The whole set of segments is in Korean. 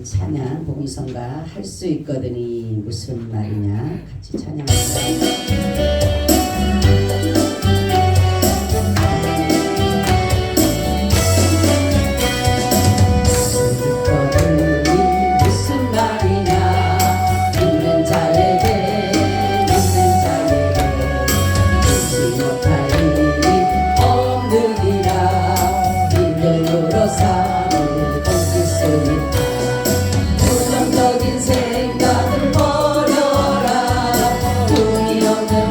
찬양 봉성가 할 수 있거든이 무슨 말이냐 같이 찬양합니다. 부정적인 생각을 버려라. 의미 없는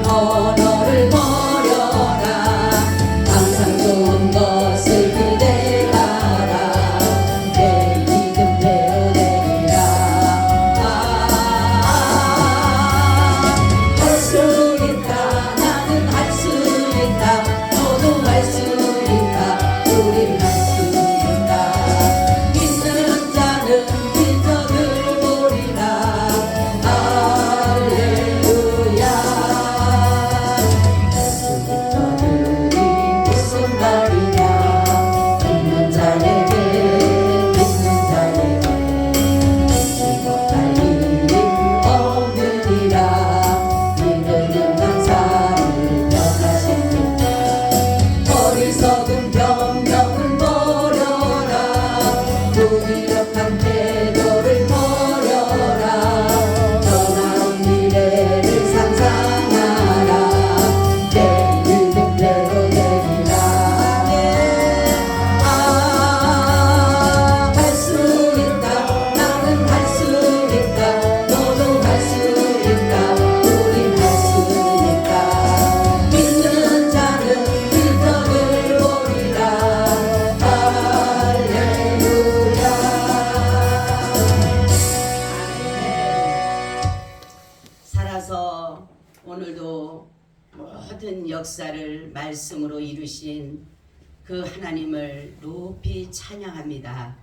모든 역사를 말씀으로 이루신 그 하나님을 높이 찬양합니다.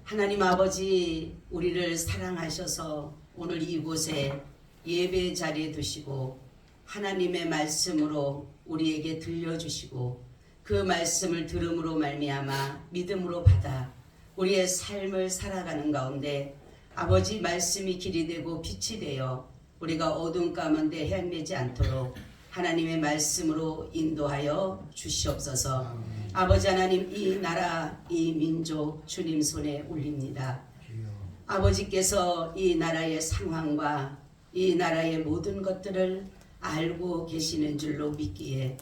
하나님 아버지, 우리를 사랑하셔서 오늘 이곳에 예배 자리에 두시고 하나님의 말씀으로 우리에게 들려주시고 그 말씀을 들음으로 말미암아 믿음으로 받아 우리의 삶을 살아가는 가운데 아버지 말씀이 길이 되고 빛이 되어 우리가 어두운 가운데 헤매지 않도록 하나님의 말씀으로 인도하여 주시옵소서. 아버지 하나님, 이 나라 이 민족 주님 손에 올립니다. 아버지께서 이 나라의 상황과 이 나라의 모든 것들을 알고 계시는 줄로 믿기에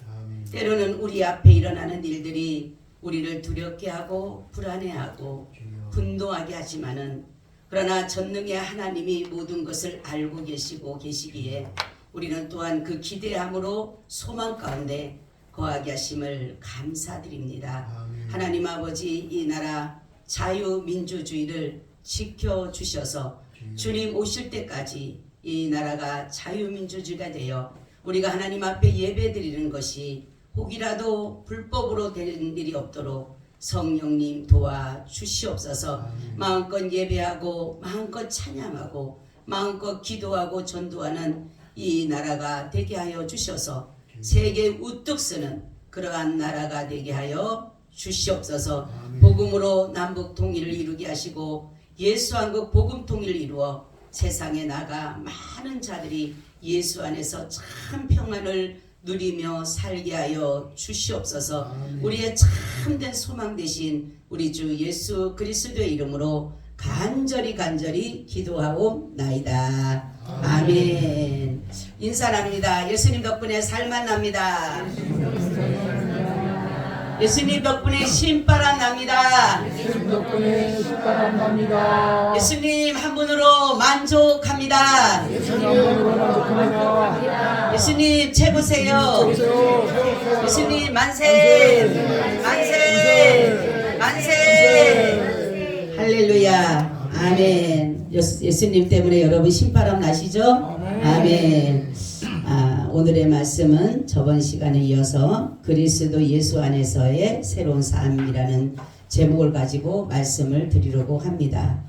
때로는 우리 앞에 일어나는 일들이 우리를 두렵게 하고 불안해하고 분노하게 하지만은 그러나 전능의 하나님이 모든 것을 알고 계시고 계시기에 우리는 또한 그 기대함으로 소망 가운데 거하게 하심을 감사드립니다. 하나님 아버지, 이 나라 자유민주주의를 지켜주셔서 주님 오실 때까지 이 나라가 자유민주주의가 되어 우리가 하나님 앞에 예배드리는 것이 혹이라도 불법으로 되는 일이 없도록 성령님 도와주시옵소서. 마음껏 예배하고 마음껏 찬양하고 마음껏 기도하고 전도하는 이 나라가 되게 하여 주셔서 세계 우뚝 서는 그러한 나라가 되게 하여 주시옵소서. 복음으로 남북 통일을 이루게 하시고 예수 한국 복음 통일을 이루어 세상에 나가 많은 자들이 예수 안에서 참 평안을 누리며 살게 하여 주시옵소서. 우리의 참된 소망 되신 우리 주 예수 그리스도의 이름으로 간절히 기도하고 나이다. 아멘. 인사 납니다. 예수님 덕분에 살만 납니다. 예수님 덕분에 신바람 납니다. 예수님 덕분에 신바람 납니다. 예수님 한 분으로 만족합니다. 예수님 한 분으로 만족합니다. 예수님 최고세요. 최고세요. 예수님 만세. 할렐루야. 아멘. 예수님 때문에 여러분 신바람 나시죠? 아멘. 오늘의 말씀은 저번 시간에 이어서 그리스도 예수 안에서의 새로운 삶이라는 제목을 가지고 말씀을 드리려고 합니다.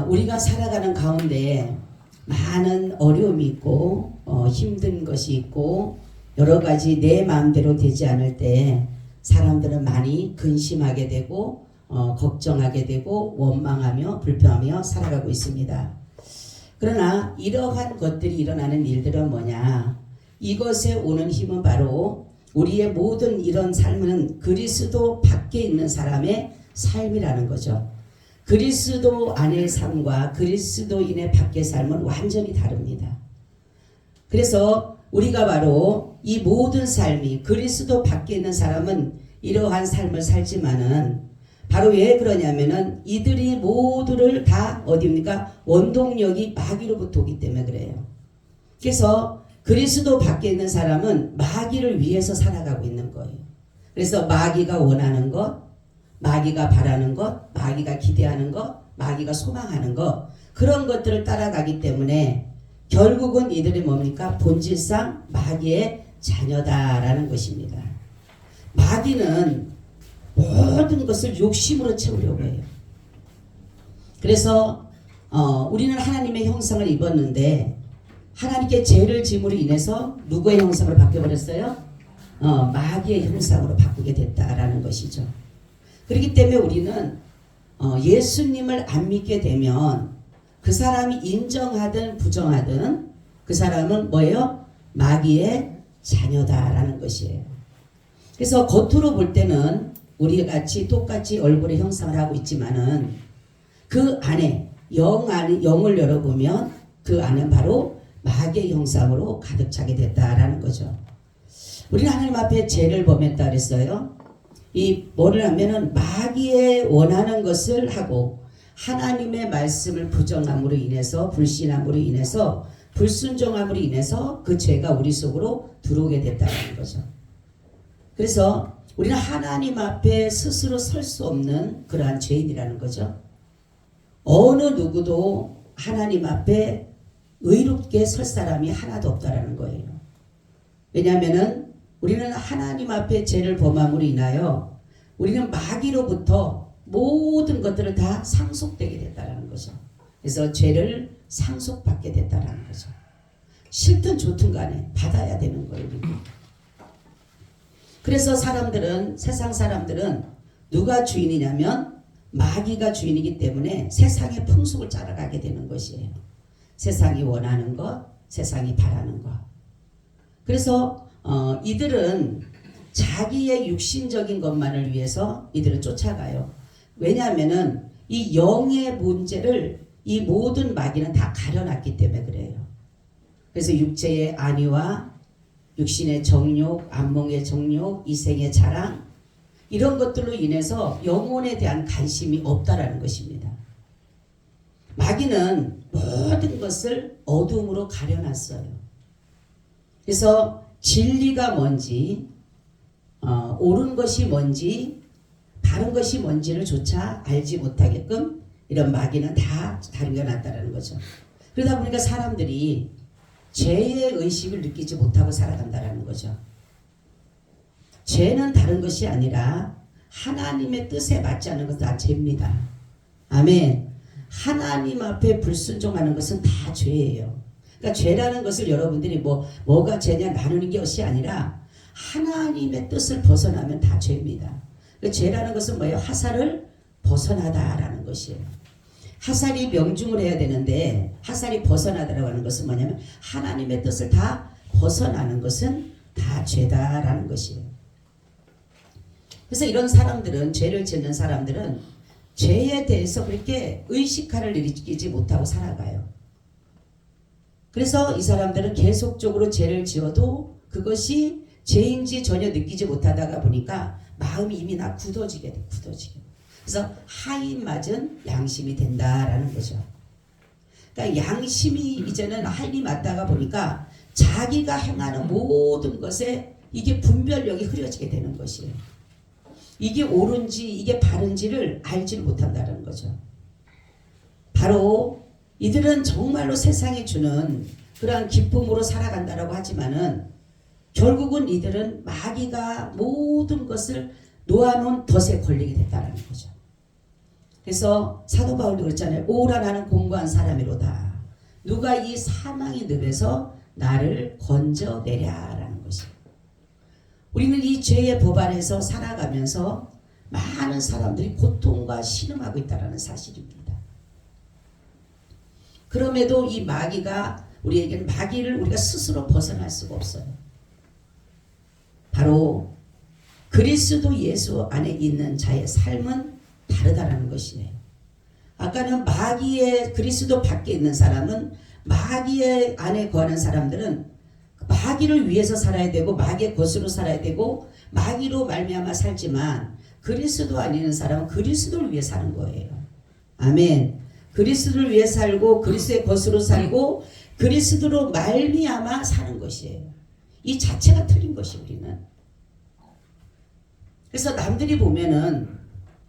우리가 살아가는 가운데 많은 어려움이 있고 힘든 것이 있고 여러 가지 내 마음대로 되지 않을 때 사람들은 많이 근심하게 되고 걱정하게 되고 원망하며 불평하며 살아가고 있습니다. 그러나 이러한 것들이 일어나는 일들은 뭐냐? 이것에 오는 힘은 바로 우리의 모든 이런 삶은 그리스도 밖에 있는 사람의 삶이라는 거죠. 그리스도 안의 삶과 그리스도인의 밖의 삶은 완전히 다릅니다. 그래서 우리가 바로 이 모든 삶이 그리스도 밖에 있는 사람은 이러한 삶을 살지만은 바로 왜 그러냐면은 이들이 모두를 다 어디입니까? 원동력이 마귀로부터 오기 때문에 그래요. 그래서 그리스도 밖에 있는 사람은 마귀를 위해서 살아가고 있는 거예요. 그래서 마귀가 원하는 것, 마귀가 바라는 것, 마귀가 기대하는 것, 마귀가 소망하는 것, 그런 것들을 따라가기 때문에 결국은 이들이 뭡니까? 본질상 마귀의 자녀다라는 것입니다. 마귀는 모든 것을 욕심으로 채우려고 해요. 그래서 우리는 하나님의 형상을 입었는데 하나님께 죄를 짐으로 인해서 누구의 형상으로 바뀌어버렸어요? 마귀의 형상으로 바꾸게 됐다라는 것이죠. 그렇기 때문에 우리는 예수님을 안 믿게 되면 그 사람이 인정하든 부정하든 그 사람은 뭐예요? 마귀의 자녀다라는 것이에요. 그래서 겉으로 볼 때는 우리 같이 똑같이 얼굴의 형상을 하고 있지만은 그 안에 영을 열어보면 그 안은 바로 마귀의 형상으로 가득 차게 됐다라는 거죠. 우리는 하나님 앞에 죄를 범했다 그랬어요. 이 뭐를 하면은 마귀의 원하는 것을 하고 하나님의 말씀을 부정함으로 인해서 불신함으로 인해서 불순종함으로 인해서 그 죄가 우리 속으로 들어오게 됐다는 거죠. 그래서 우리는 하나님 앞에 스스로 설 수 없는 그러한 죄인이라는 거죠. 어느 누구도 하나님 앞에 의롭게 설 사람이 하나도 없다라는 거예요. 왜냐하면은 우리는 하나님 앞에 죄를 범함으로 인하여 우리는 마귀로부터 모든 것들을 다 상속되게 됐다라는 거죠. 그래서 죄를 상속받게 됐다라는 거죠. 싫든 좋든 간에 받아야 되는 거예요. 우리는. 그래서 사람들은, 세상 사람들은 누가 주인이냐면 마귀가 주인이기 때문에 세상의 풍속을 따라가게 되는 것이에요. 세상이 원하는 것, 세상이 바라는 것. 그래서 이들은 자기의 육신적인 것만을 위해서 이들은 쫓아가요. 왜냐하면은 이 영의 문제를 이 모든 마귀는 다 가려놨기 때문에 그래요. 그래서 육체의 안위와 육신의 정욕, 안목의 정욕, 이생의 자랑 이런 것들로 인해서 영혼에 대한 관심이 없다라는 것입니다. 마귀는 모든 것을 어둠으로 가려놨어요. 그래서 진리가 뭔지, 옳은 것이 뭔지, 바른 것이 뭔지를 조차 알지 못하게끔 이런 마귀는 다 가려놨다는 거죠. 그러다 보니까 사람들이 죄의 의식을 느끼지 못하고 살아간다는 거죠. 죄는 다른 것이 아니라 하나님의 뜻에 맞지 않는 것은 다 죄입니다. 아멘. 하나님 앞에 불순종하는 것은 다 죄예요. 그러니까 죄라는 것을 여러분들이 뭐가 죄냐 나누는 것이 아니라 하나님의 뜻을 벗어나면 다 죄입니다. 그러니까 죄라는 것은 뭐예요? 하살을 벗어나다라는 것이에요. 하살이 명중을 해야 되는데 하살이 벗어나다라고 하는 것은 뭐냐면 하나님의 뜻을 다 벗어나는 것은 다 죄다라는 것이에요. 그래서 이런 사람들은, 죄를 짓는 사람들은 죄에 대해서 그렇게 의식화를 일으키지 못하고 살아가요. 그래서 이 사람들은 계속적으로 죄를 지어도 그것이 죄인지 전혀 느끼지 못하다가 보니까 마음이 이미 다 굳어지게 돼. 그래서 하인 맞은 양심이 된다라는 거죠. 그러니까 양심이 이제는 하인이 맞다가 보니까 자기가 행하는 모든 것에 이게 분별력이 흐려지게 되는 것이에요. 이게 옳은지 이게 바른지를 알지 못한다는 거죠. 바로 이들은 정말로 세상이 주는 그러한 기쁨으로 살아간다라고 하지만은 결국은 이들은 마귀가 모든 것을 놓아놓은 덫에 걸리게 됐다는 거죠. 그래서 사도 바울도 그랬잖아요. 오라 나는 공고한 사람이로다. 누가 이 사망의 늪에서 나를 건져내랴라는 것이에요. 우리는 이 죄의 법 아래서 살아가면서 많은 사람들이 고통과 신음하고 있다는 사실입니다. 그럼에도 이 마귀가 우리에게는 마귀를 우리가 스스로 벗어날 수가 없어요. 바로 그리스도 예수 안에 있는 자의 삶은 다르다라는 것이네요. 아까는 마귀의 그리스도 밖에 있는 사람은 마귀의 안에 거하는 사람들은 마귀를 위해서 살아야 되고 마귀의 것으로 살아야 되고 마귀로 말미암아 살지만 그리스도 안에 있는 사람은 그리스도를 위해 사는 거예요. 아멘. 그리스도를 위해 살고 그리스도의 것으로 살고 그리스도로 말미암아 사는 것이에요. 이 자체가 틀린 것이 우리는. 그래서 남들이 보면은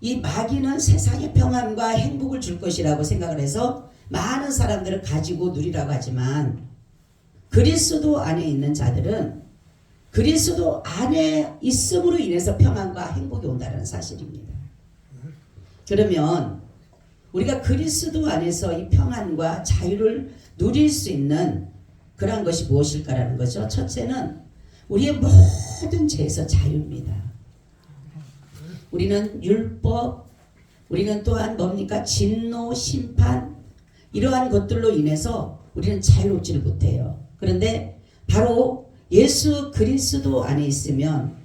이 마귀는 세상의 평안과 행복을 줄 것이라고 생각을 해서 많은 사람들을 가지고 누리라고 하지만 그리스도 안에 있는 자들은 그리스도 안에 있음으로 인해서 평안과 행복이 온다는 사실입니다. 그러면 우리가 그리스도 안에서 이 평안과 자유를 누릴 수 있는 그런 것이 무엇일까라는 거죠. 첫째는 우리의 모든 죄에서 자유입니다. 우리는 율법, 우리는 또한 뭡니까? 진노, 심판 이러한 것들로 인해서 우리는 자유롭지를 못해요. 그런데 바로 예수 그리스도 안에 있으면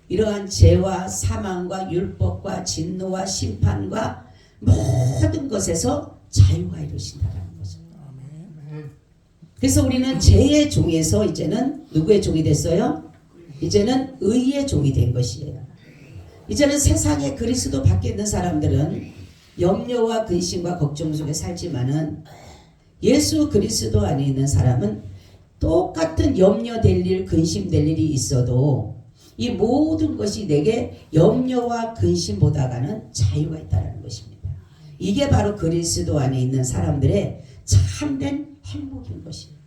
이러한 죄와 사망과 율법과 진노와 심판과 모든 것에서 자유가 이루어진다는 거죠. 그래서 우리는 죄의 종에서 이제는 누구의 종이 됐어요? 이제는 의의 종이 된 것이에요. 이제는 세상에 그리스도 밖에 있는 사람들은 염려와 근심과 걱정 속에 살지만은 예수 그리스도 안에 있는 사람은 똑같은 염려될 일, 근심될 일이 있어도 이 모든 것이 내게 염려와 근심보다가는 자유가 있다는 것입니다. 이게 바로 그리스도 안에 있는 사람들의 참된 행복인 것입니다.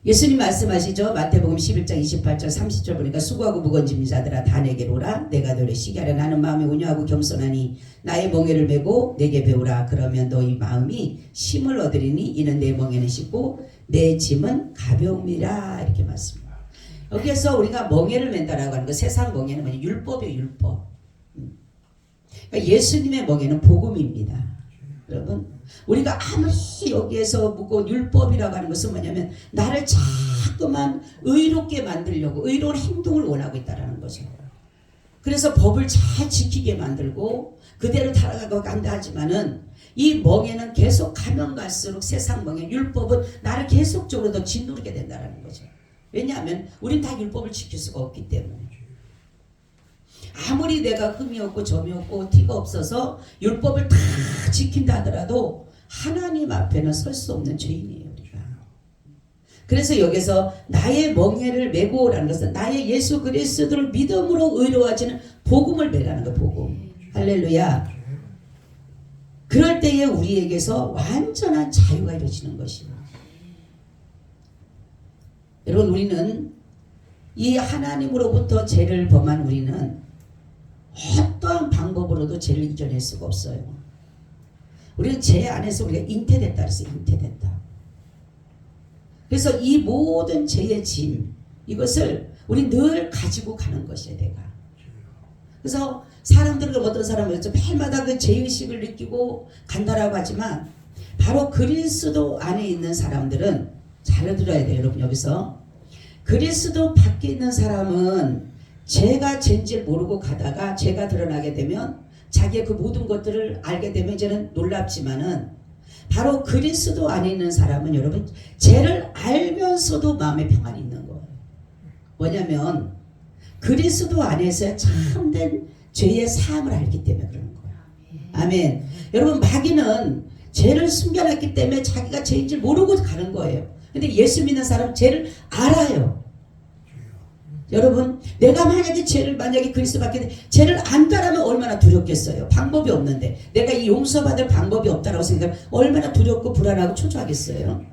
예수님 말씀하시죠. 마태복음 11장 28절 30절 보니까 수고하고 무거운 짐진 자들아 다 내게로 오라. 내가 너를 쉬게 하려. 나는 마음이 온유하고 겸손하니 나의 멍에를 메고 내게 배우라. 그러면 너희 마음이 쉼을 얻으리니 이는 내 멍에는 쉽고 내 짐은 가벼움이라. 이렇게 말씀합니다. 여기에서 우리가 멍에를 맨다라고 하는 거, 세상 멍에는 뭐냐? 율법이에요. 율법. 그러니까 예수님의 멍에는 복음입니다. 여러분, 우리가 아무리 여기에서 무거운 율법이라고 하는 것은 뭐냐면 나를 자꾸만 의롭게 만들려고 의로운 행동을 원하고 있다는 거죠. 그래서 법을 잘 지키게 만들고 그대로 살아가고 간다 하지만은 이 멍에는 계속 가면 갈수록 세상 멍에 율법은 나를 계속적으로 더 짓누르게 된다는 거죠. 왜냐하면 우린 다 율법을 지킬 수가 없기 때문에. 아무리 내가 흠이 없고 점이 없고 티가 없어서 율법을 다 지킨다 하더라도 하나님 앞에는 설 수 없는 죄인이에요, 우리가. 그래서 여기서 나의 멍에를 메고 오라는 것은 나의 예수 그리스도를 믿음으로 의로워지는 복음을 메라는 거, 복음. 할렐루야. 그럴 때에 우리에게서 완전한 자유가 이루어지는 것이에요. 여러분, 우리는 이 하나님으로부터 죄를 범한 우리는 어떠한 방법으로도 죄를 이겨낼 수가 없어요. 우리는 죄 안에서 우리가 잉태됐다 그랬어요. 잉태됐다. 그래서 이 모든 죄의 짐, 이것을 우리 늘 가지고 가는 것이에요, 내가. 그래서 사람들은 어떤 사람은 매일마다 그 죄의식을 느끼고 간다라고 하지만 바로 그리스도 안에 있는 사람들은 잘 들어야 돼요, 여러분. 여기서 그리스도 밖에 있는 사람은 죄가 죄인지 모르고 가다가 죄가 드러나게 되면 자기의 그 모든 것들을 알게 되면 이제는 놀랍지만은 바로 그리스도 안에 있는 사람은 여러분 죄를 알면서도 마음에 평안이 있는 거예요. 뭐냐면 그리스도 안에서 참된 죄의 사함을 알기 때문에 그러는 거예요. 아멘. 여러분, 마귀는 죄를 숨겨놨기 때문에 자기가 죄인 줄 모르고 가는 거예요. 근데 예수 믿는 사람은 죄를 알아요. 여러분, 내가 만약에 그리스도 밖에 죄를 안다라면 얼마나 두렵겠어요. 방법이 없는데 내가 이 용서받을 방법이 없다라고 생각하면 얼마나 두렵고 불안하고 초조하겠어요.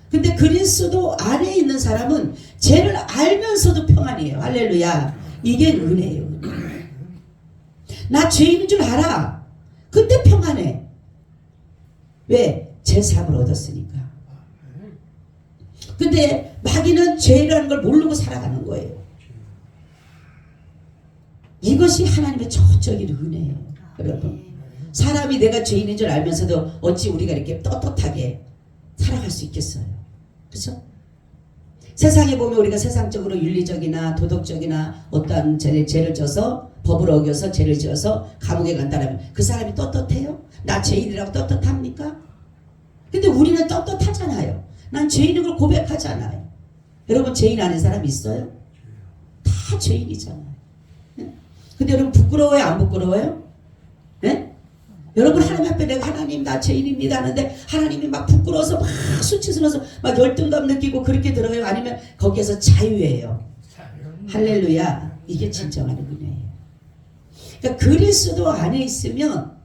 근데 그리스도 안에 있는 사람은 죄를 알면서도 평안이에요. 할렐루야. 이게 은혜예요, 은혜. 나 죄인인 줄 알아. 근데 평안해. 왜? 죄 사함을 얻었으니까. 근데 마귀는 죄라는 걸 모르고 살아가는 거예요. 이것이 하나님의 전적인 은혜예요, 여러분. 사람이 내가 죄인인 줄 알면서도 어찌 우리가 이렇게 떳떳하게 살아갈 수 있겠어요? 그렇죠? 세상에 보면 우리가 세상적으로 윤리적이나 도덕적이나 어떠한 죄를 져서 법을 어겨서 죄를 지어서 감옥에 간다면 그 사람이 떳떳해요? 나 죄인이라고 떳떳합니까? 근데 우리는 떳떳하잖아요. 난 죄인인 걸 고백하잖아요. 여러분, 죄인 아닌 사람 있어요? 다 죄인이잖아요. 근데 여러분 부끄러워요? 안 부끄러워요? 네? 여러분, 하나님 앞에 내가 하나님 나 죄인입니다 하는데 하나님이 막 부끄러워서 막 수치스러워서 막 열등감 느끼고 그렇게 들어요? 아니면 거기에서 자유예요? 할렐루야. 이게 진정한 은혜예요. 그러니까 그리스도 안에 있으면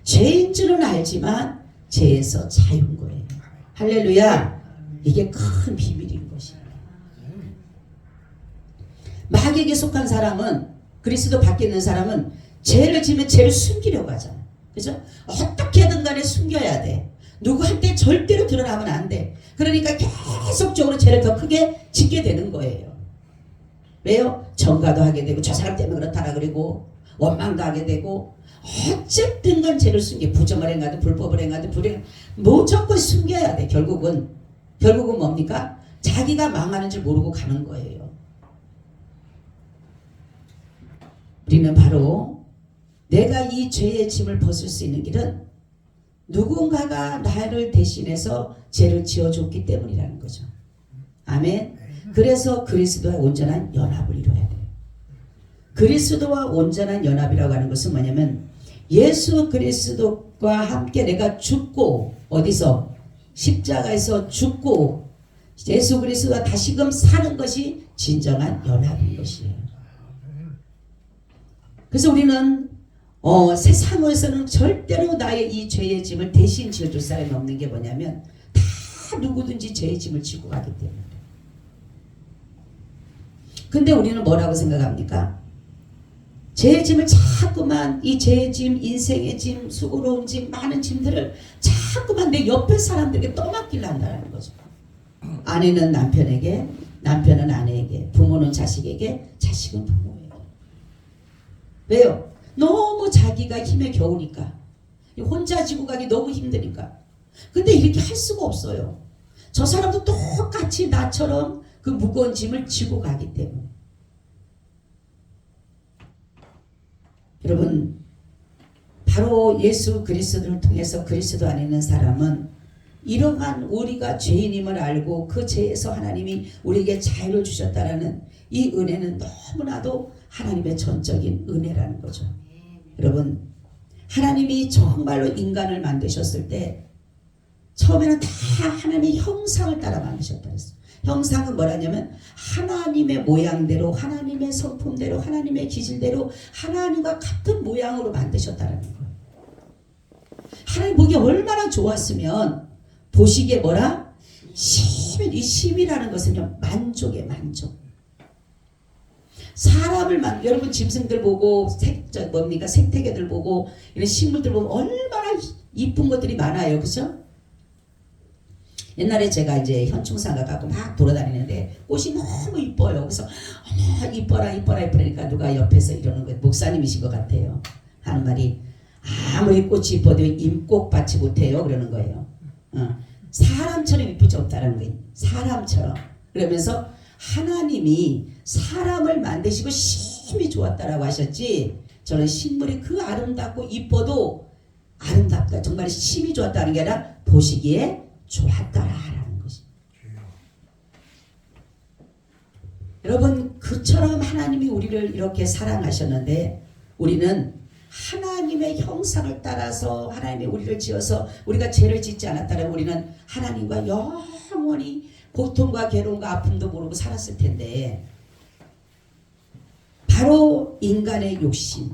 죄인 줄은 알지만 죄에서 자유인 거예요. 할렐루야. 이게 큰 비밀인 것입니다. 마귀에게 속한 사람은, 그리스도 밖에 있는 사람은 죄를 지면 죄를 숨기려고 하잖아. 그죠? 어떻게든 간에 숨겨야 돼. 누구한테 절대로 드러나면 안 돼. 그러니까 계속적으로 죄를 더 크게 짓게 되는 거예요. 왜요? 전가도 하게 되고 저 사람 때문에 그렇다라 그러고 원망도 하게 되고 어쨌든 간 죄를 숨겨. 부정을 행하든 불법을 행하든 불행 무조건 숨겨야 돼. 결국은 뭡니까? 자기가 망하는 줄 모르고 가는 거예요. 우리는 바로 내가 이 죄의 짐을 벗을 수 있는 길은 누군가가 나를 대신해서 죄를 지어줬기 때문이라는 거죠. 아멘. 그래서 그리스도와 온전한 연합을 이루어야 돼요. 그리스도와 온전한 연합이라고 하는 것은 뭐냐면 예수 그리스도와 함께 내가 죽고, 어디서? 십자가에서 죽고 예수 그리스도와 다시금 사는 것이 진정한 연합인 것이에요. 그래서 우리는 세상에서는 절대로 나의 이 죄의 짐을 대신 지어줄 사람이 없는 게 뭐냐면 다 누구든지 죄의 짐을 지고 가기 때문에. 근데 우리는 뭐라고 생각합니까? 죄의 짐을 자꾸만 이 죄의 짐, 인생의 짐, 수고로운 짐, 많은 짐들을 자꾸만 내 옆에 사람들에게 떠맡기려 한다는 거죠. 아내는 남편에게, 남편은 아내에게, 부모는 자식에게, 자식은 부모에게. 왜요? 너무 자기가 힘에 겨우니까. 혼자 지고 가기 너무 힘드니까. 근데 이렇게 할 수가 없어요. 저 사람도 똑같이 나처럼 그 무거운 짐을 지고 가기 때문에. 여러분, 바로 예수 그리스도를 통해서 그리스도 안에 있는 사람은 이러한 우리가 죄인임을 알고 그 죄에서 하나님이 우리에게 자유를 주셨다라는 이 은혜는 너무나도 하나님의 전적인 은혜라는 거죠. 여러분, 하나님이 정말로 인간을 만드셨을 때 처음에는 다 하나님의 형상을 따라 만드셨다 그랬어요. 형상은 뭐라냐면 하나님의 모양대로, 하나님의 성품대로, 하나님의 기질대로 하나님과 같은 모양으로 만드셨다는 거예요. 하나님 보기 얼마나 좋았으면 보시기에 뭐라? 이 심이라는 것은요, 만족의 만족. 사람을 여러분 짐승들 보고 생태계들 보고 이런 식물들 보면 얼마나 이쁜 것들이 많아요, 그렇죠? 옛날에 제가 이제 현충상가 갖고 막 돌아다니는데 꽃이 너무 이뻐요. 그래서 어머 이뻐라 이쁘니까 누가 옆에서 이러는 거예요. 목사님이신 것 같아요. 하는 말이 아무리 꽃이 이뻐도 임꽃받지 못해요. 그러는 거예요. 사람처럼 이쁠 수 없다는 거예요. 사람처럼. 그러면서 하나님이 사람을 만드시고 심히 좋았다라고 하셨지, 저는 식물이 그 아름답고 이뻐도 아름답다, 정말 심히 좋았다는 게 아니라 보시기에 좋았다라는 것이. 여러분, 그처럼 하나님이 우리를 이렇게 사랑하셨는데 우리는 하나님의 형상을 따라서 하나님이 우리를 지어서 우리가 죄를 짓지 않았다면 우리는 하나님과 영원히 고통과 괴로움과 아픔도 모르고 살았을 텐데, 바로 인간의 욕심이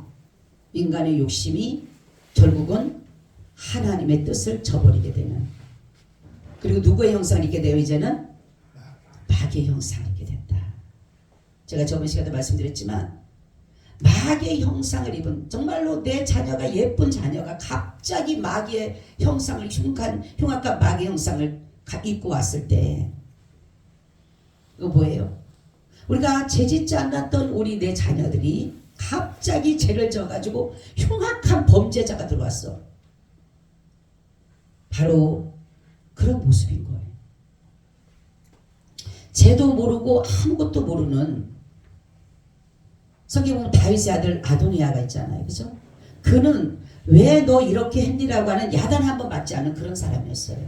결국은 하나님의 뜻을 저버리게 되는, 그리고 누구의 형상을 입게 돼요? 이제는 마귀의 형상을 입게 된다. 제가 저번 시간에 말씀드렸지만 마귀의 형상을 입은, 정말로 내 자녀가, 예쁜 자녀가 갑자기 마귀의 형상을, 흉악한 마귀의 형상을 입고 왔을 때 이거 뭐예요? 우리가 죄짓지 않았던 우리 내 자녀들이 갑자기 죄를 져가지고 흉악한 범죄자가 들어왔어. 바로 그런 모습인 거예요. 죄도 모르고 아무것도 모르는, 성경 보면 다윗의 아들 아도니아가 있잖아요. 그죠? 그는 왜 너 이렇게 했니라고 하는 야단 한번 맞지 않은 그런 사람이었어요.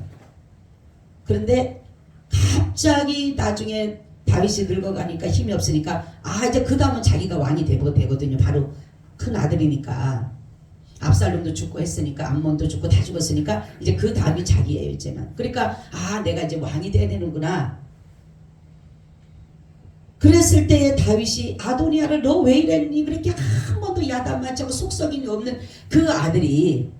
그런데 갑자기 나중에 다윗이 늙어가니까 힘이 없으니까 이제 그 다음은 자기가 왕이 되거든요. 바로 큰 아들이니까. 압살롬도 죽고 했으니까, 암몬도 죽고 다 죽었으니까 이제 그 다음이 자기예요, 이제는. 그러니까 내가 이제 왕이 돼야 되는구나. 그랬을 때에 다윗이 아도니아를 너 왜 이랬니? 그렇게 한 번도 야단 맞지 않고 속썩임이 없는 그 아들이,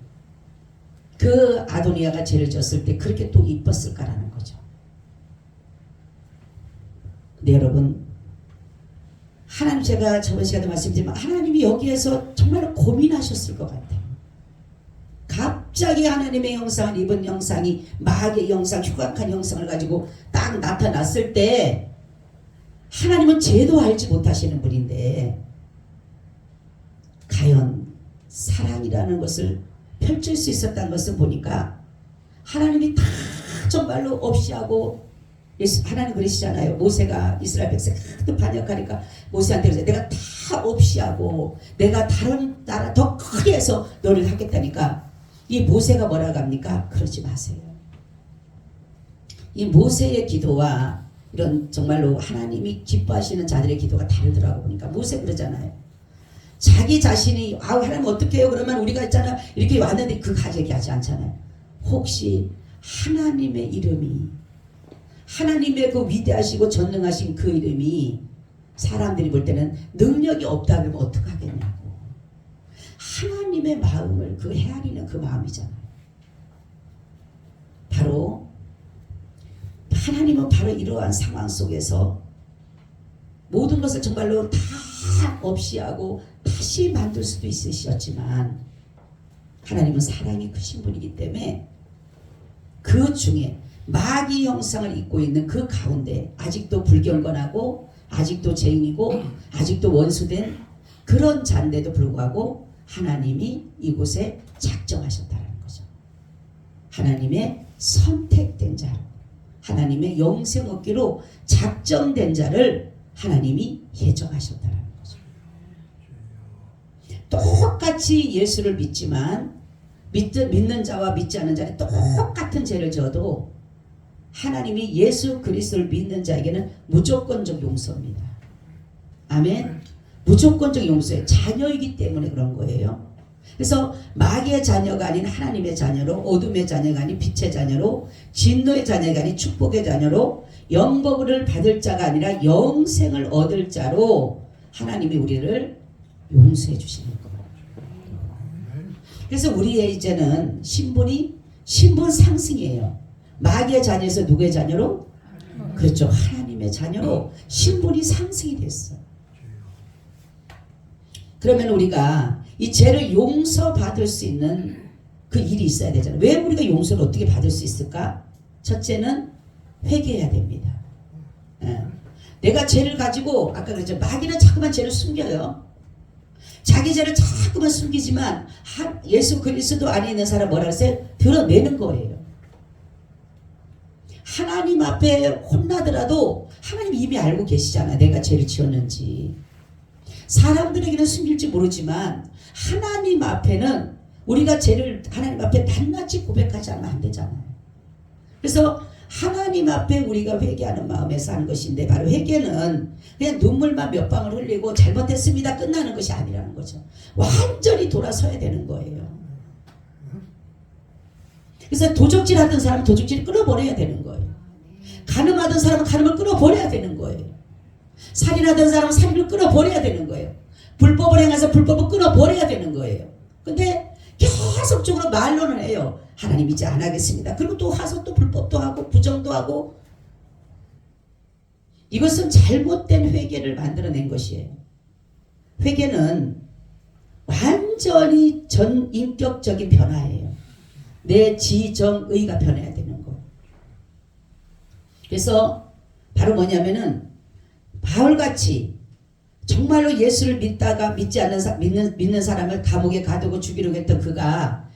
그 아도니아가 죄를 졌을 때 그렇게 또 이뻤을까라는 거죠. 근데 여러분, 하나님, 제가 저번 시간에 말씀드렸지만 하나님이 여기에서 정말 고민하셨을 것 같아요. 갑자기 하나님의 형상을 입은 형상이 마귀의 형상, 흉악한 형상을 가지고 딱 나타났을 때 하나님은 죄도 알지 못하시는 분인데 과연 사랑이라는 것을 펼칠 수 있었다는 것을 보니까 하나님이 다 정말로 없이 하고, 하나님 그러시잖아요. 모세가 이스라엘 백성 하도 반역하니까 모세한테 그러죠. 내가 다 없이 하고 내가 다른 나라 더 크게 해서 너를 하겠다니까, 이 모세가 뭐라고 합니까? 그러지 마세요. 이 모세의 기도와 이런 정말로 하나님이 기뻐하시는 자들의 기도가 다르더라고 보니까, 모세 그러잖아요. 자기 자신이 하나님 어떻게 해요? 그러면 우리가 있잖아 이렇게 왔는데 그 얘기하지 않잖아요. 혹시 하나님의 이름이, 하나님의 그 위대하시고 전능하신 그 이름이 사람들이 볼 때는 능력이 없다 그러면 어떡하겠냐고. 하나님의 마음을 그 헤아리는 그 마음이잖아요. 바로 하나님은 바로 이러한 상황 속에서 모든 것을 정말로 다 없이 하고 다시 만들 수도 있으셨지만 하나님은 사랑이 크신 분이기 때문에 그 중에 마귀 형상을 입고 있는 그 가운데 아직도 불경건하고 아직도 죄인이고 아직도 원수된 그런 자인데도 불구하고 하나님이 이곳에 작정하셨다는 거죠. 하나님의 선택된 자, 하나님의 영생 얻기로 작정된 자를 하나님이 예정하셨다는 거죠. 똑같이 예수를 믿지만 믿는 자와 믿지 않는 자는 똑같은 죄를 져도 하나님이 예수 그리스도를 믿는 자에게는 무조건적 용서입니다. 아멘. 무조건적 용서예요. 자녀이기 때문에 그런 거예요. 그래서 마귀의 자녀가 아닌 하나님의 자녀로, 어둠의 자녀가 아닌 빛의 자녀로, 진노의 자녀가 아닌 축복의 자녀로, 영벌을 받을 자가 아니라 영생을 얻을 자로 하나님이 우리를 용서해 주시는 거예요. 그래서 우리의 이제는 신분이 신분 상승이에요. 마귀의 자녀에서 누구의 자녀로? 그렇죠. 하나님의 자녀로 신분이 상승이 됐어. 그러면 우리가 이 죄를 용서받을 수 있는 그 일이 있어야 되잖아요. 왜 우리가 용서를 어떻게 받을 수 있을까? 첫째는 회개해야 됩니다. 내가 죄를 가지고 아까 그랬죠. 마귀는 자꾸만 죄를 숨겨요. 자기 죄를 자꾸만 숨기지만 예수 그리스도 안에 있는 사람 뭐라 그랬어요? 드러내는 거예요. 하나님 앞에 혼나더라도 하나님 이미 알고 계시잖아. 내가 죄를 지었는지. 사람들에게는 숨길지 모르지만 하나님 앞에는 우리가 죄를 하나님 앞에 낱낱이 고백하지 않으면 안 되잖아요. 그래서 하나님 앞에 우리가 회개하는 마음에서 하는 것인데 바로 회개는 그냥 눈물만 몇 방울 흘리고 잘못했습니다 끝나는 것이 아니라는 거죠. 완전히 돌아서야 되는 거예요. 그래서 도적질 하던 사람은 도적질을 끊어버려야 되는 거예요. 간음하던 사람은 간음을 끊어버려야 되는 거예요. 살인하던 사람은 살인을 끊어버려야 되는 거예요. 불법을 행해서 불법을 끊어버려야 되는 거예요. 근데 계속적으로 말로는 해요. 하나님 이제 안 하겠습니다. 그리고 또 와서 또 불법도 하고 부정도 하고. 이것은 잘못된 회개를 만들어낸 것이에요. 회개는 완전히 전인격적인 변화예요. 내 지정의가 변해야 되는 거예요. 그래서 바로 뭐냐면은 바울같이 정말로 예수를 믿다가 믿지 않는 믿는 사람을 감옥에 가두고 죽이려고 했던 그가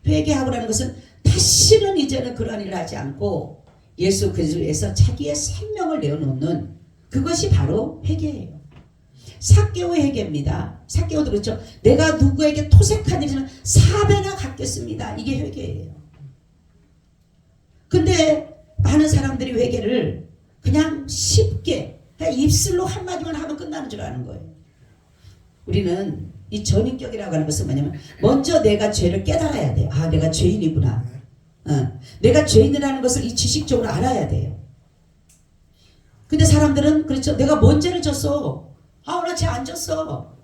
회개하고라는 것은 다시는 이제는 그런 일을 하지 않고 예수 그리스도에서 자기의 생명을 내어놓는 그것이 바로 회개예요. 삭개오의 회개입니다. 삭개오도 그렇죠. 내가 누구에게 토색한 일은 4배나 갚겠습니다. 이게 회개예요. 근데 많은 사람들이 회개를 그냥 쉽게 그냥 입술로 한마디만 하면 끝나는 줄 아는 거예요. 우리는 이 전인격이라고 하는 것은 뭐냐면 먼저 내가 죄를 깨달아야 돼요. 아, 내가 죄인이구나. 내가 죄인이라는 것을 이 지식적으로 알아야 돼요. 근데 사람들은 그렇죠. 내가 뭔 죄를 졌어. 아, 나 죄 안 졌어.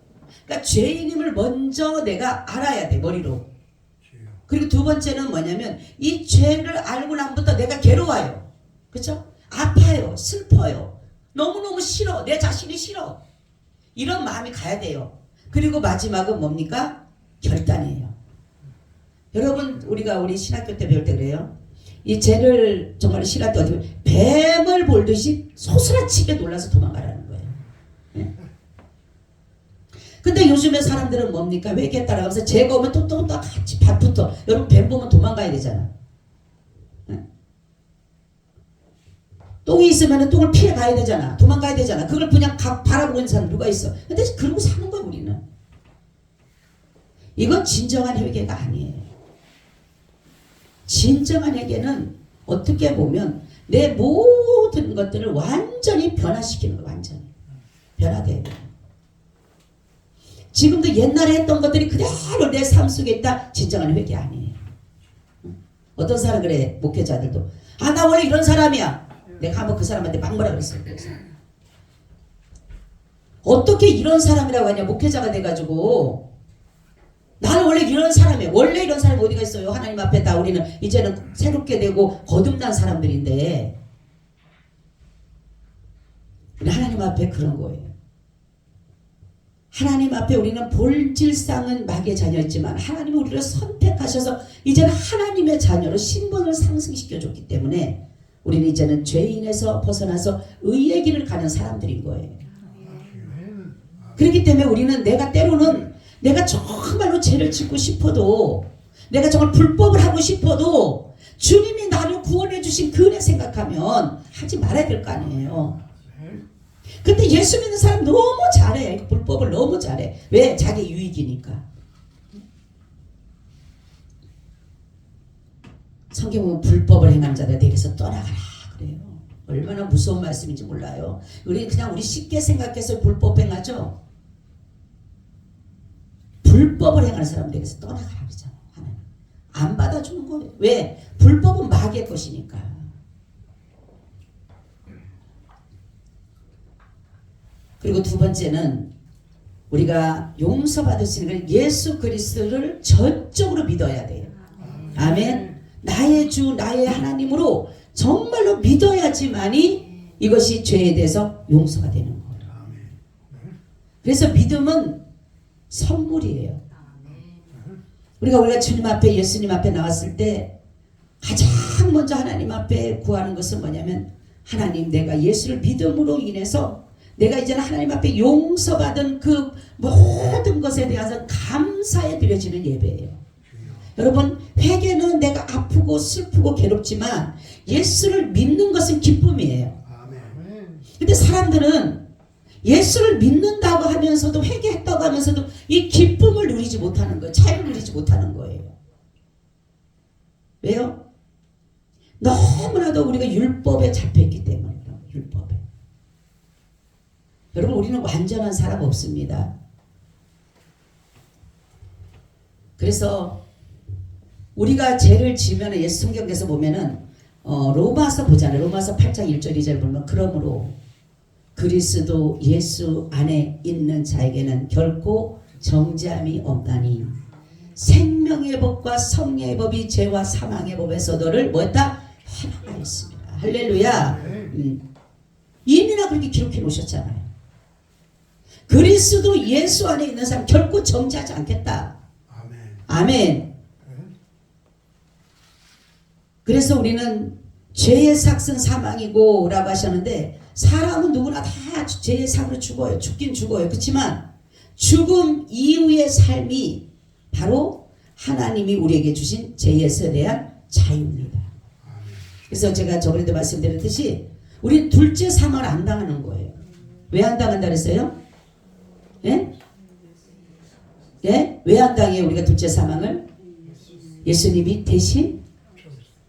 그러니까 죄인임을 먼저 내가 알아야 돼. 머리로. 그리고 두 번째는 뭐냐면 이 죄를 알고 나부터 내가 괴로워요. 그렇죠? 아파요. 슬퍼요. 너무너무 싫어. 내 자신이 싫어. 이런 마음이 가야 돼요. 그리고 마지막은 뭡니까? 결단이에요. 여러분 우리 신학교 때 배울 때 그래요. 이 죄를 정말 싫어할 때 어떻게 뱀을 볼듯이 소스라치게 놀라서 도망가라는 거예요. 네? 근데 요즘에 사람들은 뭡니까? 회개했다라고 하면서 죄가 오면 또 같이 밥부터. 여러분 뱀 보면 도망가야 되잖아. 네? 똥이 있으면 똥을 피해 가야 되잖아. 도망가야 되잖아. 그걸 그냥 바라보고 있는 사람 누가 있어. 근데 그러고 사는 거예요 우리는. 이건 진정한 회개가 아니에요. 진정한 회개는 어떻게 보면 내 모든 것들을 완전히 변화시키는 거예요. 완전히. 변화돼야 돼요. 지금도 옛날에 했던 것들이 그대로 내 삶 속에 있다. 진정한 회개 아니에요. 어떤 사람 그래. 목회자들도. 아, 나 원래 이런 사람이야. 내가 한번 그 사람한테 막 뭐라 그랬어요. 그래서. 어떻게 이런 사람이라고 하냐. 목회자가 돼가지고 나는 원래 이런 사람이에요. 원래 이런 사람이 어디가 있어요. 하나님 앞에 다 우리는 이제는 새롭게 되고 거듭난 사람들인데 하나님 앞에 그런 거예요. 하나님 앞에 우리는 본질상은 마귀의 자녀였지만 하나님은 우리를 선택하셔서 이제는 하나님의 자녀로 신분을 상승시켜 줬기 때문에 우리는 이제는 죄인에서 벗어나서 의의 길을 가는 사람들인 거예요. 그렇기 때문에 우리는 내가 때로는 내가 정말로 죄를 짓고 싶어도 내가 정말 불법을 하고 싶어도 주님이 나를 구원해 주신 그 은혜 생각하면 하지 말아야 될 거 아니에요. 근데 예수 믿는 사람 너무 잘해. 불법을 너무 잘해. 왜? 자기 유익이니까. 성경 보면 불법을 행하는 자들 내게서 떠나가라 그래요. 얼마나 무서운 말씀인지 몰라요. 우리 그냥 우리 쉽게 생각해서 불법 행하죠. 불법을 행하는 사람들에게서 떠나가라 그러잖아요. 하나님 안 받아주는 거예요. 왜? 불법은 마귀의 것이니까. 그리고 두 번째는 우리가 용서받을 수 있는 걸 예수 그리스도를 전적으로 믿어야 돼요. 아멘. 나의 주 나의 하나님으로 정말로 믿어야지만이 이것이 죄에 대해서 용서가 되는 거예요. 그래서 믿음은 선물이에요. 우리가 주님 앞에 예수님 앞에 나왔을 때 가장 먼저 하나님 앞에 구하는 것은 뭐냐면 하나님 내가 예수를 믿음으로 인해서 내가 이제는 하나님 앞에 용서받은 그 모든 것에 대해서 감사해 드려지는 예배예요. 여러분 회개는 내가 아프고 슬프고 괴롭지만 예수를 믿는 것은 기쁨이에요. 근데 사람들은 예수를 믿는다고 하면서도 회개했다고 하면서도 이 기쁨을 누리지 못하는 거예요. 차이를 누리지 못하는 거예요. 왜요? 너무나도 우리가 율법에 잡혀있기 때문에 율법에. 여러분 우리는 완전한 사람 없습니다. 그래서 우리가 죄를 지으면 예수 성경에서 보면은 로마서 보잖아요. 로마서 8장 1절 2절 보면 그러므로 그리스도 예수 안에 있는 자에게는 결코 정죄함이 없나니 생명의 법과 성령의 법이 죄와 사망의 법에서 너를 뭐했다? 해방하였습니다. 할렐루야. 이미나 그렇게 기록해 놓으셨잖아요. 그리스도 예수 안에 있는 사람 결코 정죄하지 않겠다. 아멘. 그래서 우리는 죄의 삭은 사망이고 라고 하셨는데 사람은 누구나 다 죄의 삭으로 죽어요. 죽긴 죽어요. 그렇지만 죽음 이후의 삶이 바로 하나님이 우리에게 주신 죄에서 대한 자유입니다. 그래서 제가 저번에도 말씀드렸듯이 우리 둘째 사망을 안 당하는 거예요. 왜 안 당한다 그랬어요? 예? 예? 왜 안 당해요? 우리가 둘째 사망을? 예수님이 대신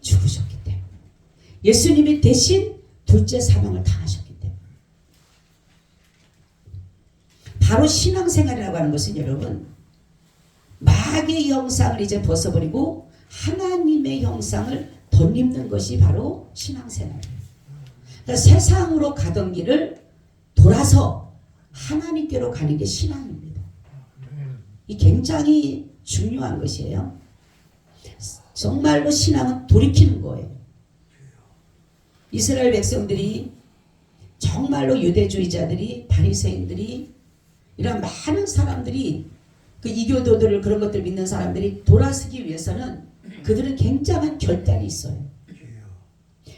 죽으셨기 때문에. 예수님이 대신 둘째 사망을 당하셨기 때문에. 바로 신앙생활이라고 하는 것은 여러분 마귀의 형상을 이제 벗어버리고 하나님의 형상을 덧입는 것이 바로 신앙생활이에요. 그러니까 세상으로 가던 길을 돌아서 하나님께로 가는 게 신앙입니다. 이 굉장히 중요한 것이에요. 정말로 신앙은 돌이키는 거예요. 이스라엘 백성들이 정말로 유대주의자들이 바리새인들이 이런 많은 사람들이 그 이교도들을 그런 것들 믿는 사람들이 돌아서기 위해서는 그들은 굉장한 결단이 있어요.